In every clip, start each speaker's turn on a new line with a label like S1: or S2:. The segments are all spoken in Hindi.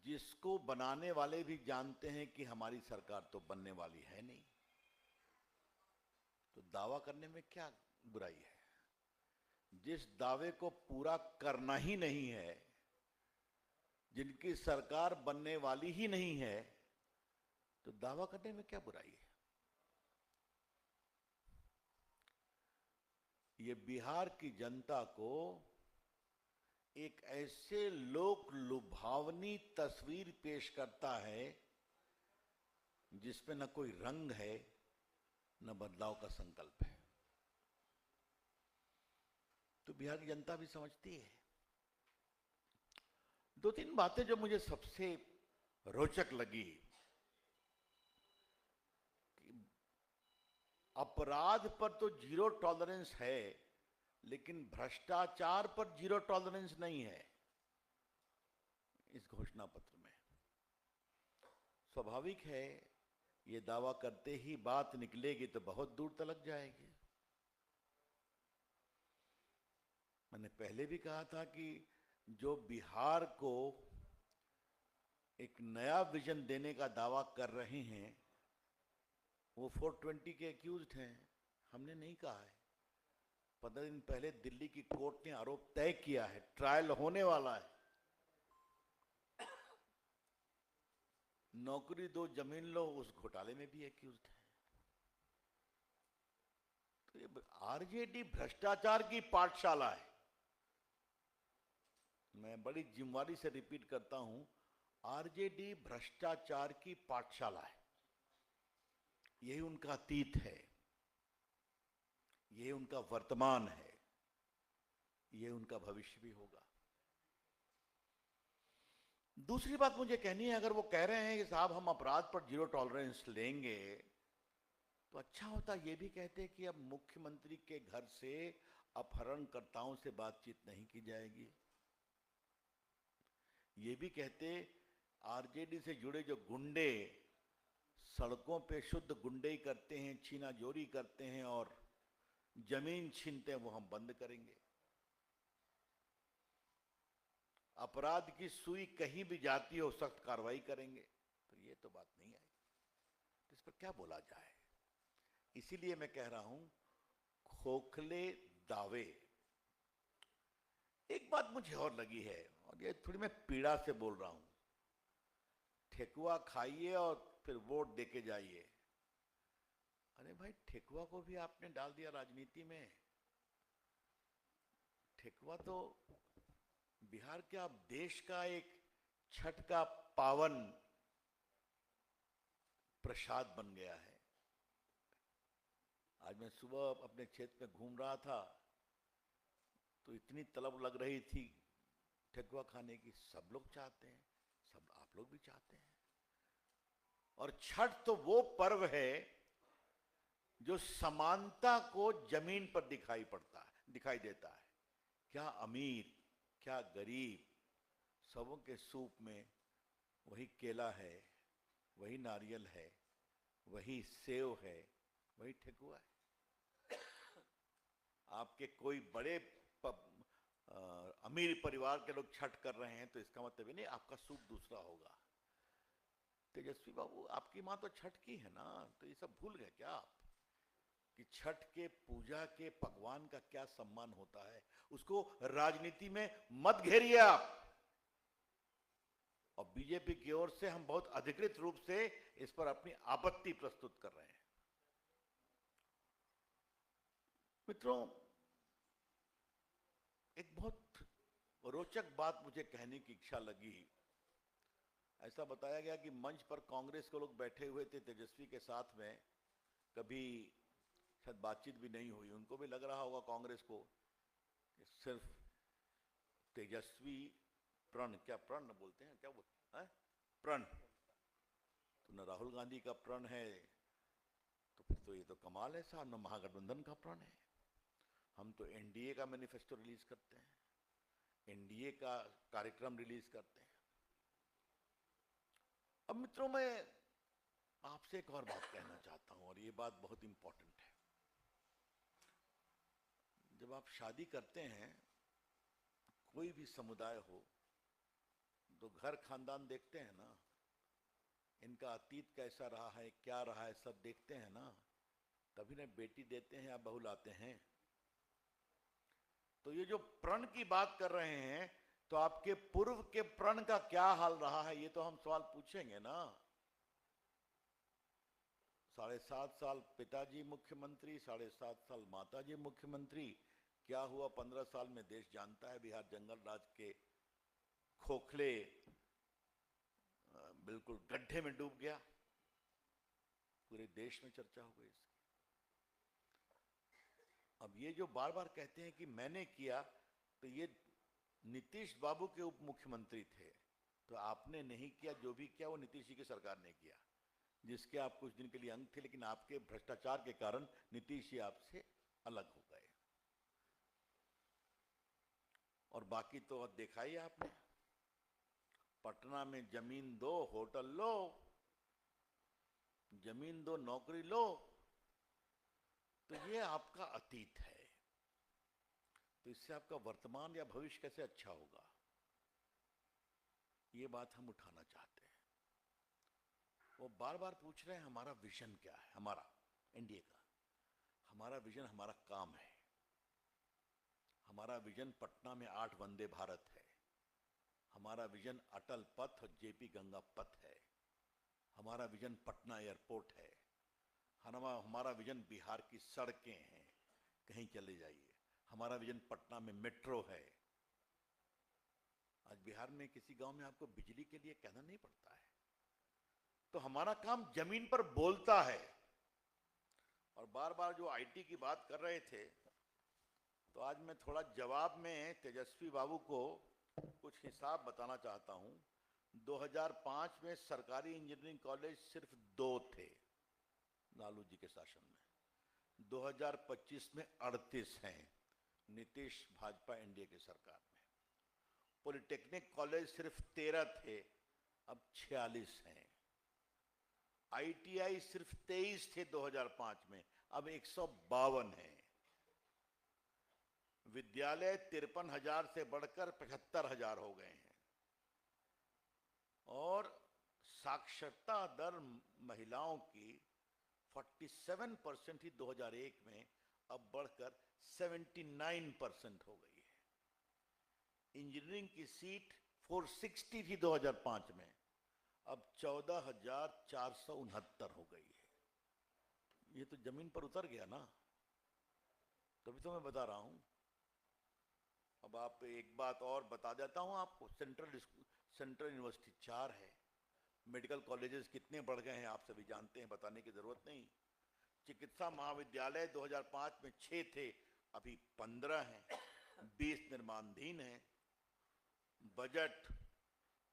S1: जिसको बनाने वाले भी जानते हैं कि हमारी सरकार तो बनने वाली है नहीं, तो दावा करने में क्या बुराई है। जिस दावे को पूरा करना ही नहीं है, जिनकी सरकार बनने वाली ही नहीं है, तो दावा करने में क्या बुराई है। ये बिहार की जनता को एक ऐसे लोक लुभावनी तस्वीर पेश करता है जिसमें न कोई रंग है, न बदलाव का संकल्प है। तो बिहार की जनता भी समझती है। दो तीन बातें जो मुझे सबसे रोचक लगी, अपराध पर तो जीरो टॉलरेंस है, लेकिन भ्रष्टाचार पर जीरो टॉलरेंस नहीं है इस घोषणा पत्र में। स्वाभाविक है, ये दावा करते ही बात निकलेगी तो बहुत दूर तलक जाएगी। मैंने पहले भी कहा था कि जो बिहार को एक नया विजन देने का दावा कर रहे हैं वो 420 के एक्यूज्ड हैं। हमने नहीं कहा है। 15 दिन पहले दिल्ली की कोर्ट ने आरोप तय किया है, ट्रायल होने वाला है। नौकरी दो जमीन लो, उस घोटाले में भी एक्यूज्ड है। तो ये आरजेडी भ्रष्टाचार की पाठशाला है। मैं बड़ी जिम्मेदारी से रिपीट करता हूं, आरजेडी भ्रष्टाचार की पाठशाला है। यही उनका अतीत है, यही उनका वर्तमान है, यही उनका भविष्य भी होगा। दूसरी बात मुझे कहनी है, अगर वो कह रहे हैं कि साहब हम अपराध पर जीरो टॉलरेंस लेंगे, तो अच्छा होता ये भी कहते कि अब मुख्यमंत्री के घर से अपहरणकर्ताओं से बातचीत नहीं की जाएगी। ये भी कहते आरजेडी से जुड़े जो गुंडे सड़कों पे शुद्ध गुंडे करते हैं, छीना जोरी करते हैं और जमीन छीनते हैं, वो हम बंद करेंगे। अपराध की सुई कहीं भी जाती हो सख्त कार्रवाई करेंगे। तो ये तो बात नहीं आई, इस पर क्या बोला जाए। इसीलिए मैं कह रहा हूं, खोखले दावे। एक बात मुझे और लगी है, और ये थोड़ी मैं पीड़ा से बोल रहा हूं, ठेकुआ खाइए और फिर वोट देके जाइए। अरे भाई, ठेकुआ को भी आपने डाल दिया राजनीति में। ठेकुआ तो बिहार के आप देश का एक छठ का पावन प्रसाद बन गया है। आज मैं सुबह अपने क्षेत्र में घूम रहा था तो इतनी तलब लग रही थी ठेकुआ खाने की। सब लोग चाहते हैं, सब आप लोग भी चाहते हैं। और छठ तो वो पर्व है जो समानता को जमीन पर दिखाई देता है। क्या अमीर, क्या गरीब, सबों के सूप में वही केला है, वही नारियल है, वही सेव है, वही ठेकुआ है। आपके कोई बड़े अमीर परिवार के लोग छठ कर रहे हैं तो इसका मतलब ही नहीं आपका सूप दूसरा होगा। तेजस्वी बाबू, आपकी माँ तो छठ की है ना, तो ये सब भूल गए क्या आप कि छठ के पूजा के पकवान का क्या सम्मान होता है। उसको राजनीति में मत घेरिए आप। और बीजेपी की ओर से हम बहुत अधिकृत रूप से इस पर अपनी आपत्ति प्रस्तुत कर रहे हैं। मित्रों, एक बहुत रोचक बात मुझे कहने की इच्छा लगी। ऐसा बताया गया कि मंच पर कांग्रेस के लोग बैठे हुए थे तेजस्वी के साथ में, कभी शायद बातचीत भी नहीं हुई। उनको भी लग रहा होगा कांग्रेस को कि सिर्फ तेजस्वी प्रण, क्या प्रण बोलते हैं, क्या बोलते हैं, प्रण, तो न राहुल गांधी का प्रण है, तो फिर तो ये तो कमाल है साहब, न महागठबंधन का प्रण है। हम तो एनडीए का मैनिफेस्टो रिलीज करते हैं, एनडीए का कार्यक्रम रिलीज करते हैं। अब मित्रों, मैं आपसे एक और बात कहना चाहता हूं, और ये बात बहुत इंपॉर्टेंट है। जब आप शादी करते हैं, कोई भी समुदाय हो, तो घर खानदान देखते हैं ना, इनका अतीत कैसा रहा है, क्या रहा है, सब देखते हैं ना, तभी ना बेटी देते हैं या बहू लाते हैं। तो ये जो प्रण की बात कर रहे हैं, तो आपके पूर्व के प्रण का क्या हाल रहा है, ये तो हम सवाल पूछेंगे ना। 7.5 साल पिताजी मुख्यमंत्री, 7.5 साल माताजी मुख्यमंत्री, क्या हुआ 15 साल में देश जानता है। बिहार जंगल राज के खोखले बिल्कुल गड्ढे में डूब गया, पूरे देश में चर्चा हो गई इसकी। अब ये जो बार बार कहते हैं कि मैंने किया, तो ये नीतीश बाबू के उप मुख्यमंत्री थे, तो आपने नहीं किया, जो भी किया वो नीतीश जी की सरकार ने किया, जिसके आप कुछ दिन के लिए अंग थे, लेकिन आपके भ्रष्टाचार के कारण नीतीश जी आपसे अलग हो गए। और बाकी तो देखा ही आपने, पटना में जमीन दो होटल लो, जमीन दो नौकरी लो, तो ये आपका अतीत है। तो इससे आपका वर्तमान या भविष्य कैसे अच्छा होगा, ये बात हम उठाना चाहते हैं। वो बार बार पूछ रहे हैं हमारा विजन क्या है, हमारा एनडीए का। हमारा विजन हमारा काम है। हमारा विजन पटना में 8 वंदे भारत है। हमारा विजन अटल पथ और जेपी गंगा पथ है। हमारा विजन पटना एयरपोर्ट है। हमारा विजन बिहार की सड़कें हैं, कहीं चले जाइए। हमारा विजन पटना में मेट्रो है। आज बिहार में किसी गांव में आपको बिजली के लिए कहना नहीं पड़ता है। तो हमारा काम जमीन पर बोलता है। और बार बार जो आईटी की बात कर रहे थे, तो आज मैं थोड़ा जवाब में तेजस्वी बाबू को कुछ हिसाब बताना चाहता हूं। 2005 में सरकारी इंजीनियरिंग कॉलेज सिर्फ 2 थे लालू जी के शासन में। 2025 में 38 हैं नीतीश भाजपा एनडीए की सरकार में। पॉलिटेक्निक कॉलेज सिर्फ 13 थे, अब 46 हैं। आईटीआई सिर्फ 23 थे 2005 में, अब 152 हैं। विद्यालय 53,000 से बढ़कर 75,000 हो गए हैं। और साक्षरता दर महिलाओं की 47% ही 2001 में, अब बढ़कर 79% हो गई है। इंजीनियरिंग की सीट 460 थी 2005 में, अब 14,469 हो गई है। ये तो जमीन पर उतर गया ना, तभी तो मैं बता रहा हूं। अब आप एक बात और बता देता हूं आपको, सेंट्रल यूनिवर्सिटी 4 है। मेडिकल कॉलेजेस कितने बढ़ गए हैं आप सभी जानते हैं, बताने की जरूरत नहीं। चिकित्सा महाविद्यालय 2005 में 6 थे, अभी 15 हैं। 20 निर्माणाधीन हैं। बजट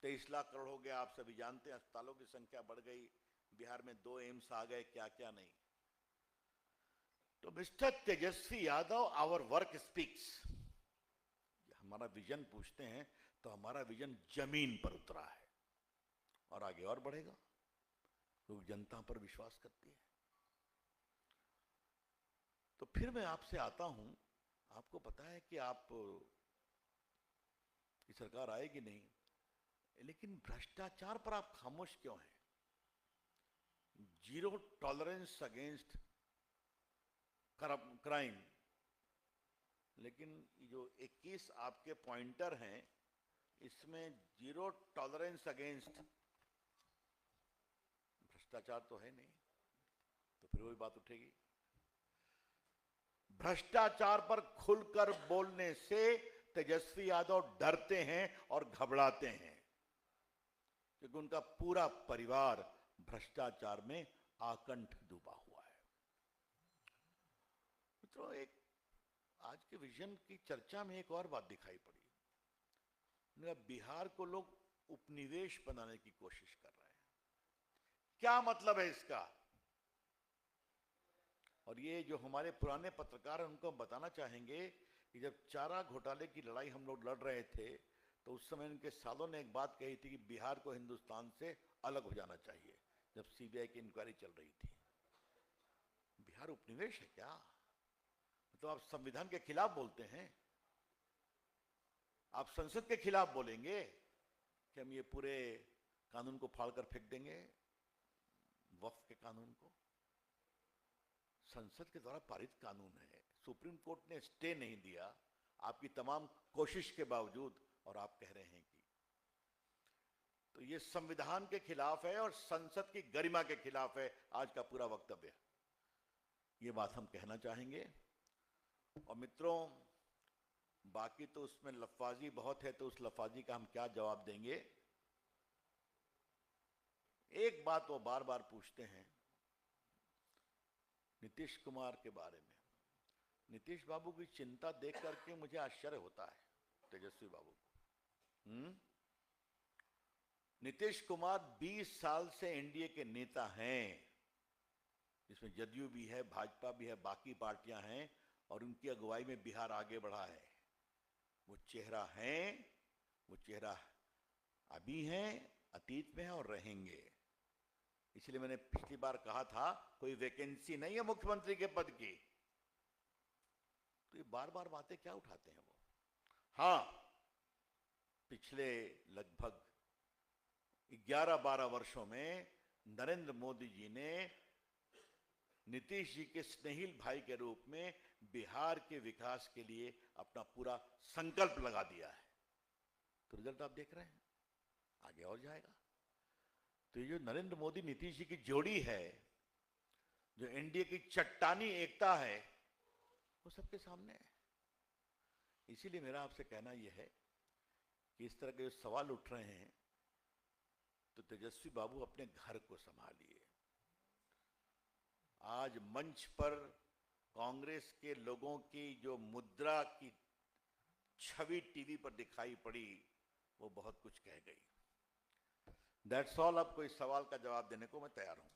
S1: 23 लाख करोड़ हो गया, आप सभी जानते हैं। अस्पतालों की संख्या बढ़ गई, बिहार में 2 एम्स आ गए, क्या क्या नहीं। तो mister Tejashwi Yadav, our work speaks. हमारा विजन पूछते हैं, तो हमारा विजन जमीन पर उतरा है और आगे और बढ़ेगा, क्योंकि जनता पर विश्वास करती है। तो फिर मैं आपसे आता हूं, आपको पता है कि आप की सरकार आएगी नहीं, लेकिन भ्रष्टाचार पर आप खामोश क्यों हैं? 0 टॉलरेंस अगेंस्ट क्राइम, लेकिन जो 21 आपके पॉइंटर हैं, इसमें 0 टॉलरेंस अगेंस्ट भ्रष्टाचार तो है नहीं। तो फिर वही बात उठेगी। भ्रष्टाचार पर खुलकर बोलने से तेजस्वी यादव डरते हैं और घबराते हैं, क्योंकि उनका पूरा परिवार भ्रष्टाचार में आकंठ डूबा हुआ है। मित्रों, एक आज के विजन की चर्चा में एक और बात दिखाई पड़ी। बिहार को लोग उपनिवेश बनाने की कोशिश कर रहे हैं। क्या मतलब है इसका? और ये जो हमारे पुराने पत्रकार हैं, उनको बताना चाहेंगे कि जब चारा घोटाले की लड़ाई हम लोग लड़ रहे थे, तो उस समय इनके सालों ने एक बात कही थी कि बिहार को हिंदुस्तान से अलग हो जाना चाहिए, जब सीबीआई की इंक्वायरी चल रही थी। बिहार उपनिवेश है क्या? तो आप संविधान के खिलाफ बोलते हैं, आप संसद के खिलाफ बोलेंगे। कि हम ये पूरे कानून को फाड़कर फेंक देंगे, वक्फ के कानून को? संसद के द्वारा पारित कानून है, सुप्रीम कोर्ट ने स्टे नहीं दिया आपकी तमाम कोशिश के बावजूद, और आप कह रहे हैं कि तो ये संविधान के खिलाफ है और संसद की गरिमा के खिलाफ है आज का पूरा वक्तव्य। ये बात हम कहना चाहेंगे। और मित्रों, बाकी तो उसमें लफाजी बहुत है, तो उस लफाजी का हम क्या जवाब देंगे। एक बात वो बार बार पूछते हैं नीतीश कुमार के बारे में। नीतीश बाबू की चिंता देख करके मुझे आश्चर्य होता है, तेजस्वी बाबू को। नीतीश कुमार 20 साल से एनडीए के नेता हैं, जिसमें जदयू भी है, भाजपा भी है, बाकी पार्टियां हैं, और उनकी अगुवाई में बिहार आगे बढ़ा है। वो चेहरा है, वो चेहरा अभी है, अतीत में है और रहेंगे। इसलिए मैंने पिछली बार कहा था कोई वैकेंसी नहीं है मुख्यमंत्री के पद की। तो ये बार बार बातें क्या उठाते हैं वो। हाँ, पिछले लगभग 11-12 वर्षों में नरेंद्र मोदी जी ने नीतीश जी के स्नेहिल भाई के रूप में बिहार के विकास के लिए अपना पूरा संकल्प लगा दिया है। तो रिजल्ट आप देख रहे हैं, आगे और जाएगा। तो ये जो नरेंद्र मोदी नीतीश जी की जोड़ी है, जो एनडीए की चट्टानी एकता है, वो सबके सामने है। इसीलिए मेरा आपसे कहना यह है कि इस तरह के जो सवाल उठ रहे हैं, तो तेजस्वी बाबू अपने घर को संभालिए। आज मंच पर कांग्रेस के लोगों की जो मुद्रा की छवि टीवी पर दिखाई पड़ी, वो बहुत कुछ कह गई। That's all. अब कोई सवाल का जवाब देने को मैं तैयार हूं।